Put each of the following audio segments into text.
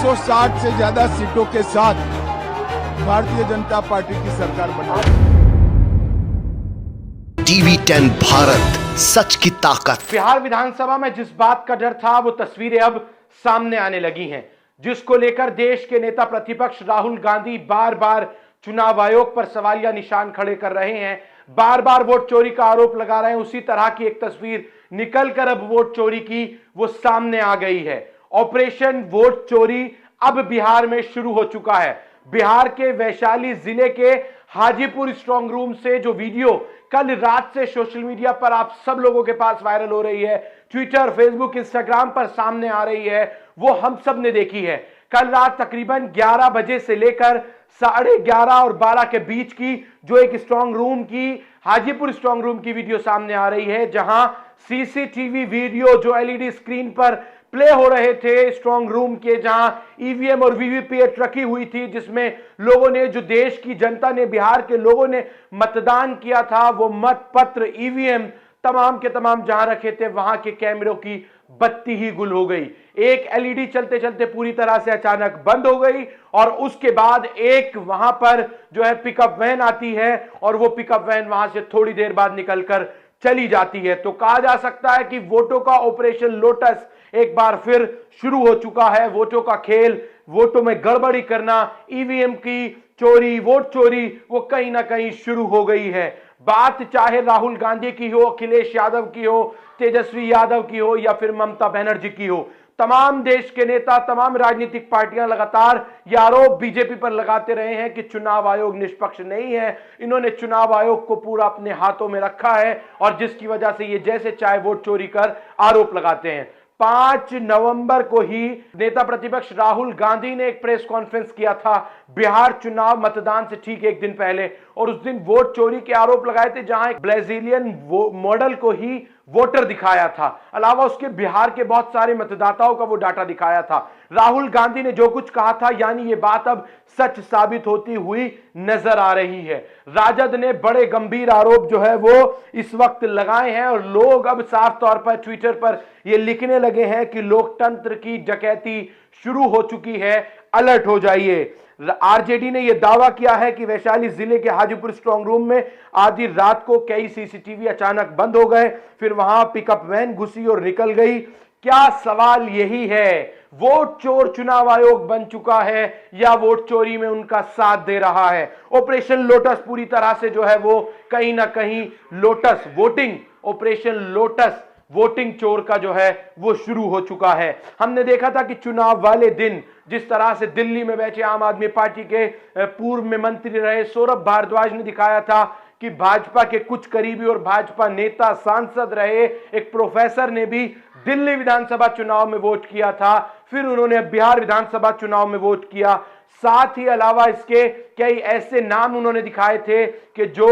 160 से ज्यादा सीटों के साथ भारतीय जनता पार्टी की सरकार बनी। TV10 भारत, सच की ताकत। बिहार विधानसभा में जिस बात का डर था वो तस्वीरें अब सामने आने लगी हैं, जिसको लेकर देश के नेता प्रतिपक्ष राहुल गांधी बार बार चुनाव आयोग पर सवालिया निशान खड़े कर रहे हैं, बार बार वोट चोरी का आरोप लगा रहे हैं। उसी तरह की एक तस्वीर निकलकर अब वोट चोरी की वो सामने आ गई है। ऑपरेशन वोट चोरी अब बिहार में शुरू हो चुका है। बिहार के वैशाली जिले के हाजीपुर स्ट्रांग रूम से जो वीडियो कल रात से सोशल मीडिया पर आप सब लोगों के पास वायरल हो रही है, ट्विटर, फेसबुक, इंस्टाग्राम पर सामने आ रही है, वो हम सब ने देखी है। कल रात तकरीबन 11 बजे से लेकर 11:30 और 12 के बीच की जो एक स्ट्रांग रूम की, हाजीपुर स्ट्रांग रूम की वीडियो सामने आ रही है, जहां सीसीटीवी वीडियो जो एलईडी स्क्रीन पर प्ले हो रहे थे स्ट्रांग रूम के, जहां ईवीएम और वीवीपैट रखी हुई थी, जिसमें लोगों ने, जो देश की जनता ने, बिहार के लोगों ने मतदान किया था, वो मत पत्र, ईवीएम तमाम के तमाम जहां रखे थे, वहां के कैमरों की बत्ती ही गुल हो गई। एक एलईडी चलते चलते पूरी तरह से अचानक बंद हो गई और उसके बाद एक वहां पर जो है पिकअप वैन आती है और वो पिकअप वैन वहां से थोड़ी देर बाद निकलकर चली जाती है। तो कहा जा सकता है कि वोटों का ऑपरेशन लोटस एक बार फिर शुरू हो चुका है। वोटों का खेल, वोटों में गड़बड़ी करना, ईवीएम की चोरी, वोट चोरी, वो कहीं ना कहीं शुरू हो गई है। बात चाहे राहुल गांधी की हो, अखिलेश यादव की हो, तेजस्वी यादव की हो या फिर ममता बनर्जी की हो, तमाम देश के नेता, तमाम राजनीतिक पार्टियां लगातार यह आरोप बीजेपी पर लगाते रहे हैं कि चुनाव आयोग निष्पक्ष नहीं है। इन्होंने चुनाव आयोग को पूरा अपने हाथों में रखा है और जिसकी वजह से ये जैसे चाहे वोट चोरी कर आरोप लगाते हैं। 5 नवंबर को ही नेता प्रतिपक्ष राहुल गांधी ने एक प्रेस कॉन्फ्रेंस किया था बिहार चुनाव मतदान से ठीक एक दिन पहले, और उस दिन वोट चोरी के आरोप लगाए थे, जहां एक ब्राजीलियन मॉडल को ही वोटर दिखाया था, अलावा उसके बिहार के बहुत सारे मतदाताओं का वो डाटा दिखाया था। राहुल गांधी ने जो कुछ कहा था, यानी ये बात अब सच साबित होती हुई नजर आ रही है। राजद ने बड़े गंभीर आरोप जो है वो इस वक्त लगाए हैं और लोग अब साफ तौर पर ट्विटर पर ये लिखने लगे हैं कि लोकतंत्र की डकैती शुरू हो चुकी है, अलर्ट हो जाइए। आरजेडी ने यह दावा किया है कि वैशाली जिले के हाजीपुर स्ट्रांग रूम में आधी रात को कई सीसीटीवी अचानक बंद हो गए, फिर वहां पिकअप वैन घुसी और निकल गई। क्या सवाल यही है, वोट चोर चुनाव आयोग बन चुका है या वोट चोरी में उनका साथ दे रहा है? ऑपरेशन लोटस पूरी तरह से जो है वो कहीं ना कहीं lotus voting, operation lotus voting चोर का जो है वो शुरू हो चुका है। हमने देखा था कि चुनाव वाले दिन जिस तरह से दिल्ली में बैठे आम आदमी पार्टी के पूर्व में मंत्री रहे सौरभ भारद्वाज ने दिखाया था कि भाजपा के कुछ करीबी और भाजपा नेता, सांसद रहे एक प्रोफेसर ने भी दिल्ली विधानसभा चुनाव में वोट किया था, फिर उन्होंने बिहार विधानसभा चुनाव में वोट किया। साथ ही अलावा इसके कई ऐसे नाम उन्होंने दिखाए थे कि जो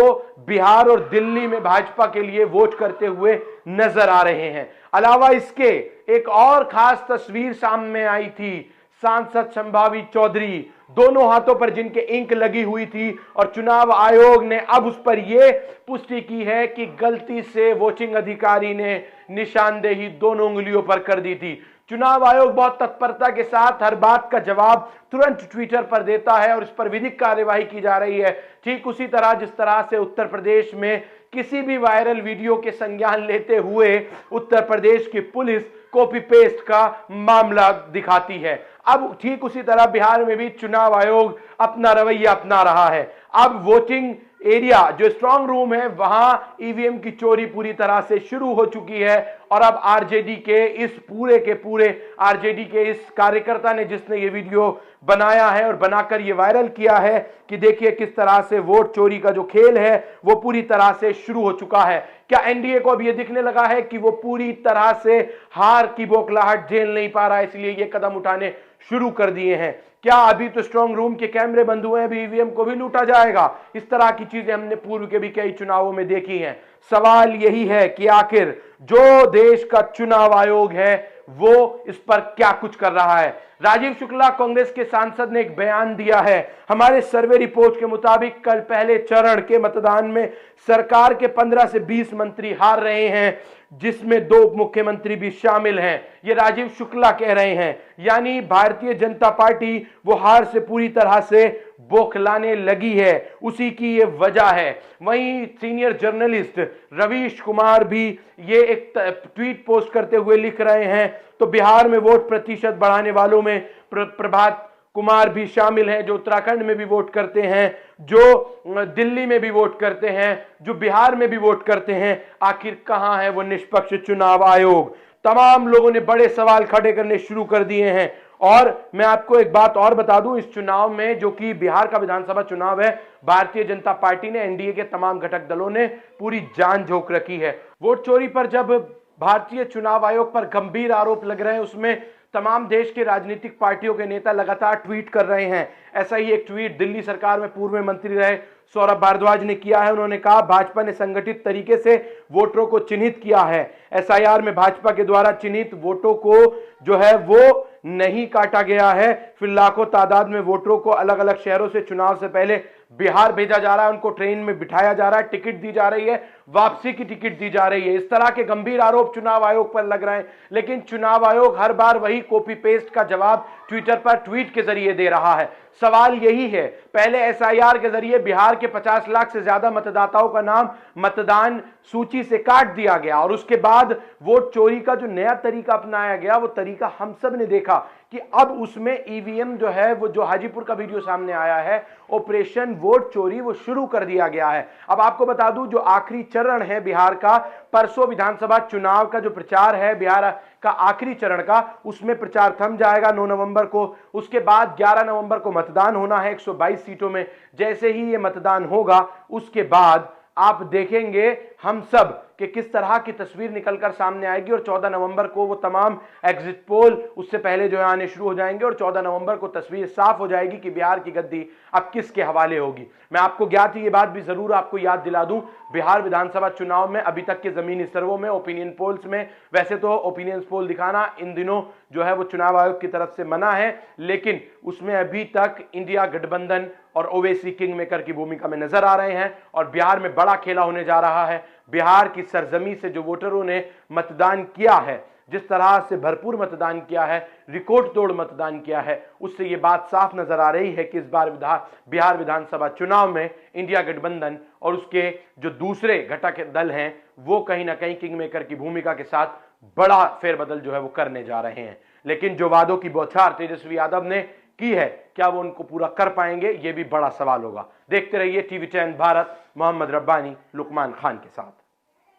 बिहार और दिल्ली में भाजपा के लिए वोट करते हुए नजर आ रहे हैं। अलावा इसके एक और खास तस्वीर सामने आई थी, सांसद संभावी चौधरी, दोनों हाथों पर जिनके इंक लगी हुई थी, और चुनाव आयोग ने अब उस पर यह पुष्टि की है कि गलती से वोटिंग अधिकारी ने निशानदेही दोनों उंगलियों पर कर दी थी। चुनाव आयोग बहुत तत्परता के साथ हर बात का जवाब तुरंत ट्विटर पर देता है और इस पर विधिक कार्यवाही की जा रही है। ठीक उसी तरह जिस तरह से उत्तर प्रदेश में किसी भी वायरल वीडियो के संज्ञान लेते हुए उत्तर प्रदेश की पुलिस कॉपी पेस्ट का मामला दिखाती है, अब ठीक उसी तरह बिहार में भी चुनाव आयोग अपना रवैया अपना रहा है। अब वोटिंग एरिया जो स्ट्रांग रूम है वहां ईवीएम की चोरी पूरी तरह से शुरू हो चुकी है और अब आरजेडी के इस पूरे के पूरे आरजेडी के इस कार्यकर्ता ने, जिसने ये वीडियो बनाया है और बनाकर ये वायरल किया है कि देखिए किस तरह से वोट चोरी का जो खेल है वो पूरी तरह से शुरू हो चुका है। क्या एनडीए को अब ये दिखने लगा है कि वो पूरी तरह से हार की बौखलाहट झेल नहीं पा रहा है, इसलिए ये कदम उठाने शुरू कर दिए हैं? क्या अभी तो स्ट्रांग रूम के कैमरे बंद हुए हैं, अभी ईवीएम को भी लूटा जाएगा? इस तरह की चीजें हमने पूर्व के भी कई चुनावों में देखी हैं। सवाल यही है कि आखिर जो देश का चुनाव आयोग है वो इस पर क्या कुछ कर रहा है? राजीव शुक्ला कांग्रेस के सांसद ने एक बयान दिया है, हमारे सर्वे रिपोर्ट के मुताबिक कल पहले चरण के मतदान में सरकार के 15 से 20 मंत्री हार रहे हैं। जिसमें 2 उप मुख्यमंत्री भी शामिल हैं। ये राजीव शुक्ला कह रहे हैं, यानी भारतीय जनता पार्टी वो हार से पूरी तरह से बौखलाने लगी है, उसी की ये वजह है। वहीं सीनियर जर्नलिस्ट रवीश कुमार भी ये एक ट्वीट पोस्ट करते हुए लिख रहे हैं, तो बिहार में वोट प्रतिशत बढ़ाने वालों में प्रभात कुमार भी शामिल हैं, जो उत्तराखंड में भी वोट करते हैं, जो दिल्ली में भी वोट करते हैं, जो बिहार में भी वोट करते हैं। आखिर कहां है वो निष्पक्ष चुनाव आयोग? तमाम लोगों ने बड़े सवाल खड़े करने शुरू कर दिए हैं। और मैं आपको एक बात और बता दूं, इस चुनाव में, जो कि बिहार का विधानसभा चुनाव है, भारतीय जनता पार्टी ने, एनडीए के तमाम घटक दलों ने पूरी जान झोंक रखी है। वोट चोरी पर जब भारतीय चुनाव आयोग पर गंभीर आरोप लग रहे हैं, उसमें तमाम देश के राजनीतिक पार्टियों के नेता लगातार ट्वीट कर रहे हैं। ऐसा ही एक ट्वीट दिल्ली सरकार में पूर्व मंत्री रहे सौरभ भारद्वाज ने किया है। उन्होंने कहा, भाजपा ने संगठित तरीके से वोटरों को चिन्हित किया है। एसआईआर में भाजपा के द्वारा चिन्हित वोटों को जो है वो नहीं काटा गया है। फिर लाखों तादाद में वोटरों को अलग अलग शहरों से चुनाव से पहले बिहार भेजा जा रहा है, उनको ट्रेन में बिठाया जा रहा है, टिकट दी जा रही है, वापसी की टिकट दी जा रही है। इस तरह के गंभीर आरोप चुनाव आयोग पर लग रहे हैं, लेकिन चुनाव आयोग हर बार वही कॉपी पेस्ट का जवाब ट्विटर पर ट्वीट के जरिए दे रहा है। सवाल यही है, पहले एसआईआर के जरिए बिहार के 50 लाख से ज्यादा मतदाताओं का नाम मतदान सूची से काट दिया गया, और उसके बाद वोट चोरी का जो नया तरीका अपनाया गया, वो तरीका हम सब ने देखा कि अब उसमें ईवीएम जो है, वो जो हाजीपुर का वीडियो सामने आया है, ऑपरेशन वोट चोरी, वो शुरू कर दिया गया है। अब आपको बता दूं, जो आखिरी चरण है बिहार का, परसों विधानसभा चुनाव का जो प्रचार है बिहार का आखिरी चरण का, उसमें प्रचार थम जाएगा 9 नवंबर को। उसके बाद 11 नवंबर को मतदान होना है 122 सीटों में। जैसे ही ये मतदान होगा, उसके बाद आप देखेंगे हम सब कि किस तरह की तस्वीर निकलकर सामने आएगी, और 14 नवंबर को वो तमाम एग्जिट पोल उससे पहले जो है आने शुरू हो जाएंगे, और 14 नवंबर को तस्वीर साफ हो जाएगी कि बिहार की गद्दी अब किसके हवाले होगी। मैं आपको ज्ञात ही ये बात भी जरूर आपको याद दिला दूं, बिहार विधानसभा चुनाव में अभी तक के जमीनी सर्वों में, ओपिनियन पोल्स में, वैसे तो ओपिनियन पोल दिखाना इन दिनों जो है वो चुनाव आयोग की तरफ से मना है, लेकिन उसमें अभी तक इंडिया गठबंधन और ओवैसी किंग मेकर की भूमिका में नजर आ रहे हैं, और बिहार में बड़ा खेला होने जा रहा है। बिहार की सरजमी से जो वोटरों ने मतदान किया है, जिस तरह से भरपूर मतदान किया है, रिकॉर्ड तोड़ मतदान किया है, उससे यह बात साफ नजर आ रही है कि इस बार बिहार विधानसभा चुनाव में इंडिया गठबंधन और उसके जो दूसरे घटक दल हैं, वो कहीं ना कहीं किंग मेकर की भूमिका के साथ बड़ा फेरबदल जो है वो करने जा रहे हैं। लेकिन जो वादों की बौछार तेजस्वी यादव ने की है, क्या वो उनको पूरा कर पाएंगे, ये भी बड़ा सवाल होगा। देखते रहिए टीवी 10 भारत। मोहम्मद रब्बानी, लुकमान खान के साथ।